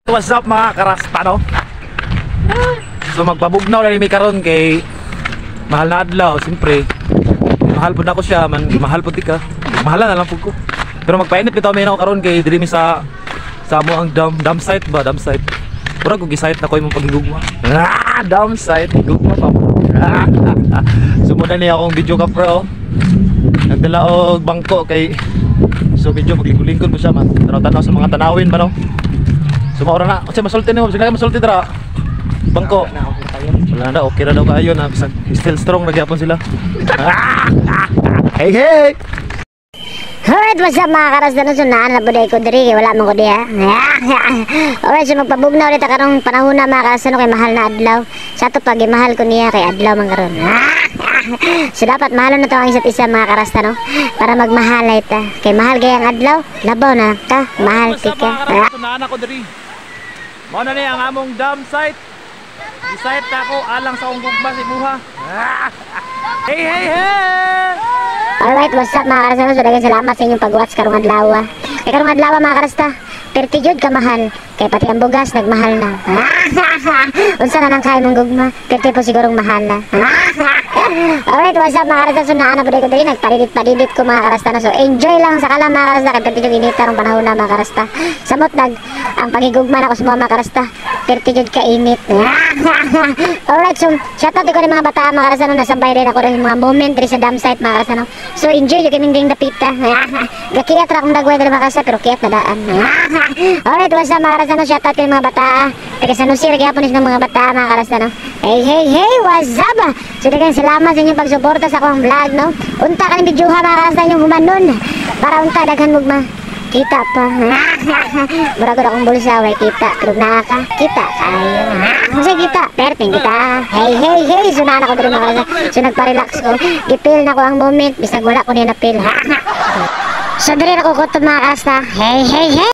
What's up mga karasta, no? So magpabugnaw na may karon kay mahal na adlaw, siyempre. Mahal po na ako siya, mahal po tika. Mahal na lang po ko. Pero magpainit bitaw may ako karon kay diri mi sa mo ang dam site ba, dam site. Pura ko gi-site na ko imong paghigugma. Dam site, higugma pa po. Sumuna niya akong video ka pro. Nagdala og bangko kay so medyo maglingkod-lingkod mo siya man. Tanaw sa mga tanawin ba no? Sumaura na, kasi masulti niyo, sige masulti dira. Bangko. Wala na, okay na daw kayo na still strong nagyapon sila. Hey hey. Alright, what's up mga karasta na sunaan na buday ko diri, wala man ko diha. Alright, so magpabugnaw ulit karong panahon na mga karasta no kay mahal na adlaw. Sa to pag mahal ko niya kay adlaw man karon. So dapat mahalon na to ang isa't isa mga karasta no para magmahalay ta. Kay mahal gayang adlaw, labaw na ka, mahal tika. Sunaan ako diri. Mao na ni ang among dam site. Di-site na ako alang sa akong gugma si Muha. Hey hey hey. Alright, what's up mga karasta? So daghang salamat sa inyong pag-watch karong adlaw. Kay karong adlaw mga karasta, perti jud ka mahal. Kay pati ang bugas nagmahal na. Unsa na nang kay mong gugma? Perti po sigurong mahal na. Alright, what's up mga karasta? So naan na po ko diri nagpadidit ko mga karasta na. So enjoy lang sa kalam mga karasta kay perti jud init karong panahon na mga karasta. Samot ang pagigugma nako sa mga karasta. Perti jud ka init. Alright, so shout out ko ni mga bata mga karasta no nasabay rin ako rin mga moment diri sa dam site mga karasta no. So enjoy yung kaming ding dapita. Gakiyat ra akong dagway diri mga karasta pero kiyat na daan. Alright, what's up mga karasta no? Shout out ko mga bata. Taga San Jose gyapon is ng mga bata mga karasta no. Hey hey hey, what's up? So daghang salamat sa inyong pagsuporta sa akong vlog no. Unta ka ng video ha mga karasta inyong humanon para unta daghan mugma. Kita pa. Murag akong bulsa way kita. Pero nakakita kayo. Kasi kita, perting kita. Hey hey hey, sunan ako diri mga karasta. So nagpa-relax ko. Gipil na ko ang moment bisag wala ko niya napil. So diri ako kutob mga karasta. Hey hey hey.